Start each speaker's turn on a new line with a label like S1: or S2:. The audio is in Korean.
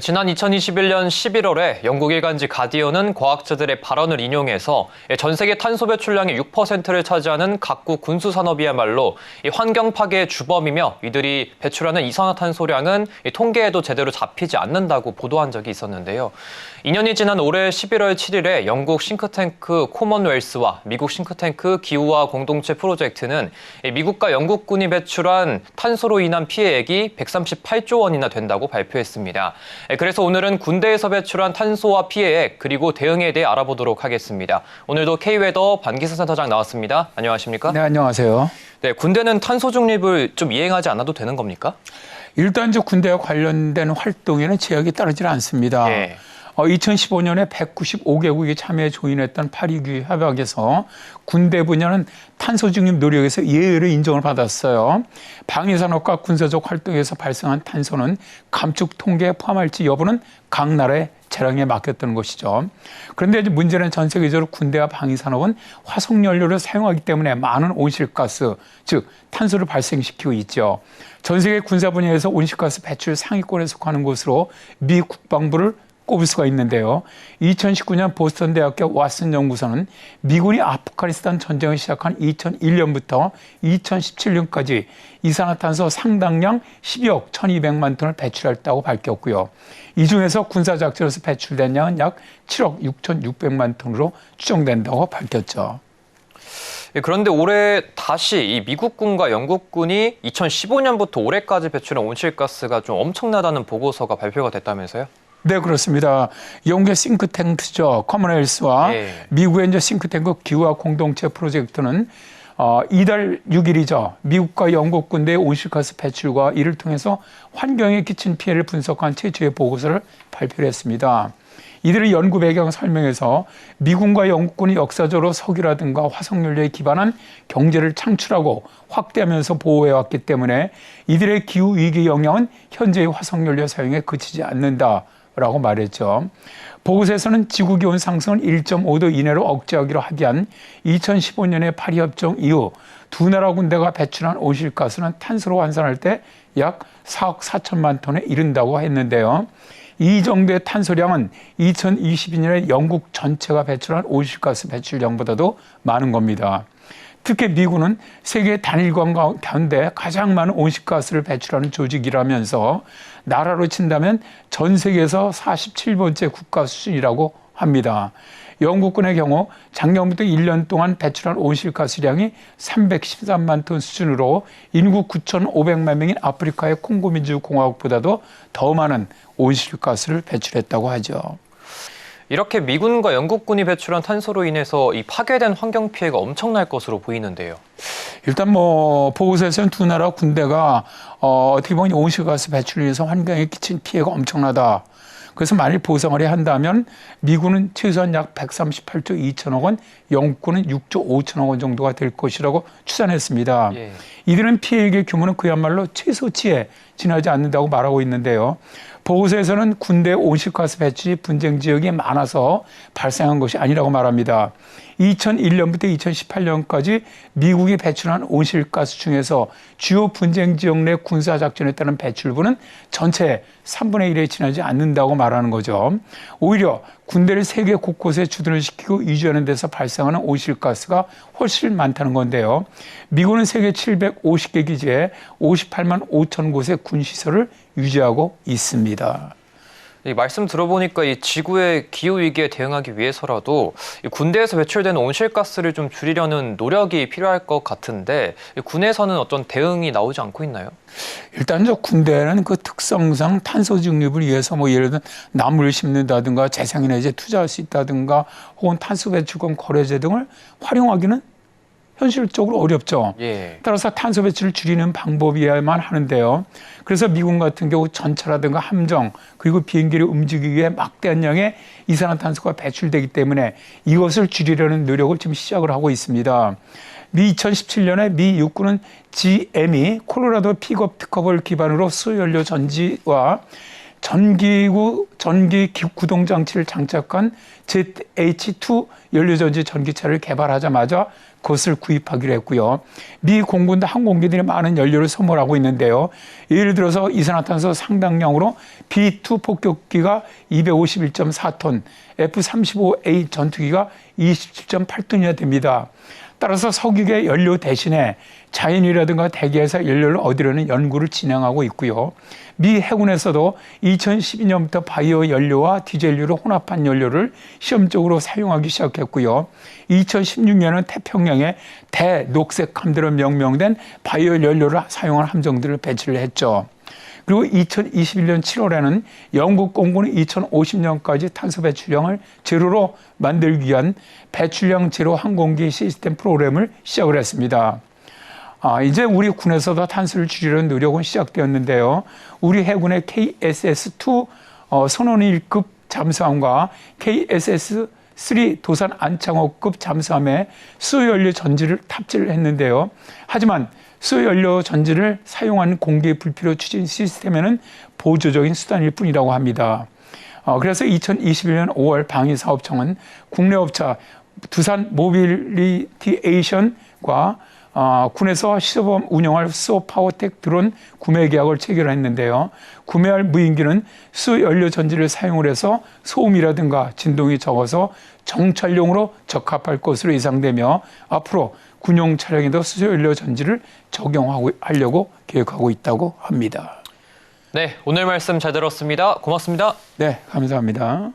S1: 지난 2021년 11월에 영국 일간지 가디언은 과학자들의 발언을 인용해서 전 세계 탄소 배출량의 6%를 차지하는 각국 군수산업이야말로 환경 파괴의 주범이며 이들이 배출하는 이산화탄소량은 통계에도 제대로 잡히지 않는다고 보도한 적이 있었는데요. 2년이 지난 올해 11월 7일에 영국 싱크탱크 코먼웰스와 미국 싱크탱크 기후와 공동체 프로젝트는 미국과 영국군이 배출한 탄소로 인한 피해액이 138조 원이나 된다고 발표했습니다. 그래서 오늘은 군대에서 배출한 탄소와 피해액 그리고 대응에 대해 알아보도록 하겠습니다. 오늘도 K웨더 반기사 센터장 나왔습니다. 안녕하십니까?
S2: 네, 안녕하세요.
S1: 네, 군대는 탄소 중립을 좀 이행하지 않아도 되는 겁니까?
S2: 일단 군대와 관련된 활동에는 제약이 따르질 않습니다.
S1: 예.
S2: 2015년에 195개국이 참여에 조인했던 파리규 협약에서 군대 분야는 탄소 중립 노력에서 예외로 인정을 받았어요. 방위산업과 군사적 활동에서 발생한 탄소는 감축 통계에 포함할지 여부는 각 나라의 재량에 맡겼던 것이죠. 그런데 이제 문제는 전 세계적으로 군대와 방위산업은 화석연료를 사용하기 때문에 많은 온실가스, 즉 탄소를 발생시키고 있죠. 전 세계 군사 분야에서 온실가스 배출 상위권에 속하는 곳으로 미 국방부를 꼽을 수가 있는데요. 2019년 보스턴 대학교 왓슨 연구소는 미군이 아프가니스탄 전쟁을 시작한 2001년부터 2017년까지 이산화탄소 상당량 12억 1200만 톤을 배출했다고 밝혔고요. 이 중에서 군사작전에서 배출된 양은 약 7억 6600만 톤으로 추정된다고 밝혔죠.
S1: 그런데 올해 다시 이 미국군과 영국군이 2015년부터 올해까지 배출한 온실가스가 좀 엄청나다는 보고서가 발표가 됐다면서요?
S2: 네, 그렇습니다. 영국의 싱크탱크죠. 커먼웰스와 미국의 이제 싱크탱크 기후와 공동체 프로젝트는 이달 6일이죠. 미국과 영국 군대의 온실가스 배출과 이를 통해서 환경에 끼친 피해를 분석한 최초의 보고서를 발표했습니다. 이들의 연구 배경 설명에서 미군과 영국군이 역사적으로 석유라든가 화석연료에 기반한 경제를 창출하고 확대하면서 보호해왔기 때문에 이들의 기후위기 영향은 현재의 화석연료 사용에 그치지 않는다라고 말했죠. 보고서에서는 지구기온 상승을 1.5도 이내로 억제하기로 합의한 2015년의 파리협정 이후 두 나라 군대가 배출한 온실가스는 탄소로 환산할 때 약 4억 4천만 톤에 이른다고 했는데요. 이 정도의 탄소량은 2022년에 영국 전체가 배출한 온실가스 배출량보다도 많은 겁니다. 특히 미군은 세계 단일관 가운데 가장 많은 온실가스를 배출하는 조직이라면서 나라로 친다면 전 세계에서 47번째 국가 수준이라고 합니다. 영국군의 경우 작년부터 1년 동안 배출한 온실가스량이 313만 톤 수준으로 인구 9,500만 명인 아프리카의 콩고민주공화국보다도 더 많은 온실가스를 배출했다고 하죠.
S1: 이렇게 미군과 영국군이 배출한 탄소로 인해서 이 파괴된 환경 피해가 엄청날 것으로 보이는데요.
S2: 일단 보고서에서는 두 나라 군대가 어떻게 보면 온실가스 배출로 인해서 환경에 끼친 피해가 엄청나다. 그래서 만일 보상을 해야 한다면 미군은 최소한 약 138조 2천억 원, 영국군은 6조 5천억 원 정도가 될 것이라고 추산했습니다.
S1: 예.
S2: 이들은 피해액의 규모는 그야말로 최소치에 지나지 않는다고 말하고 있는데요. 보고서에서는 군대 온실가스 배출이 분쟁 지역이 많아서 발생한 것이 아니라고 말합니다. 2001년부터 2018년까지 미국이 배출한 온실가스 중에서 주요 분쟁 지역 내 군사작전에 따른 배출분은 전체의 3분의 1에 지나지 않는다고 말하는 거죠. 오히려 군대를 세계 곳곳에 주둔을 시키고 유지하는 데서 발생하는 온실가스가 훨씬 많다는 건데요. 미군은 세계 750개 기지에 58만 5천 곳의 군시설을 유지하고 있습니다.
S1: 이 말씀 들어보니까 이 지구의 기후위기에 대응하기 위해서라도 이 군대에서 배출되는 온실가스를 좀 줄이려는 노력이 필요할 것 같은데 군에서는 어떤 대응이 나오지 않고 있나요?
S2: 일단 군대는 그 특성상 탄소 중립을 위해서 예를 들어 나무를 심는다든가 재생에너지에 투자할 수 있다든가 혹은 탄소 배출권 거래제 등을 활용하기는 현실적으로 어렵죠.
S1: 예.
S2: 따라서 탄소 배출을 줄이는 방법이어야만 하는데요. 그래서 미군 같은 경우 전차라든가 함정 그리고 비행기를 움직이기 위해 막대한 양의 이산화탄소가 배출되기 때문에 이것을 줄이려는 노력을 지금 시작을 하고 있습니다. 2017년에 미 육군은 GM이 콜로라도 픽업 특허를 기반으로 수연료 전지와 전기 구동 장치를 장착한 ZH2 연료전지 전기차를 개발하자마자 그것을 구입하기로 했고요. 미 공군도 항공기들이 많은 연료를 소모하고 있는데요. 예를 들어서 이산화탄소 상당량으로 B2 폭격기가 251.4톤, F-35A 전투기가 27.8톤이나 됩니다. 따라서 석유계 연료 대신에 자연이라든가 대기에서 연료를 얻으려는 연구를 진행하고 있고요. 미 해군에서도 2012년부터 바이오 연료와 디젤류를 혼합한 연료를 시험적으로 사용하기 시작했고요. 2016년은 태평양에 대녹색 함대로 명명된 바이오 연료를 사용한 함정들을 배치를 했죠. 그리고 2021년 7월에는 영국 공군이 2050년까지 탄소 배출량을 제로로 만들기 위한 배출량 제로 항공기 시스템 프로그램을 시작을 했습니다. 이제 우리 군에서도 탄소를 줄이려는 노력은 시작되었는데요. 우리 해군의 KSS-2 선원일급 잠수함과 KSS-3 도산 안창호급 잠수함에 수소연료 전지를 탑재를 했는데요. 하지만 수소연료 전지를 사용한 공기 불필요 추진 시스템에는 보조적인 수단일 뿐이라고 합니다. 그래서 2021년 5월 방위사업청은 국내 업체 두산 모빌리티에이션과 군에서 시범 운영할 수소파워텍 드론 구매 계약을 체결했는데요. 구매할 무인기는 수연료 전지를 사용을 해서 소음이라든가 진동이 적어서 정찰용으로 적합할 것으로 예상되며 앞으로 군용 차량에도 수소연료 전지를 적용하려고 계획하고 있다고 합니다.
S1: 네, 오늘 말씀 잘 들었습니다. 고맙습니다.
S2: 네, 감사합니다.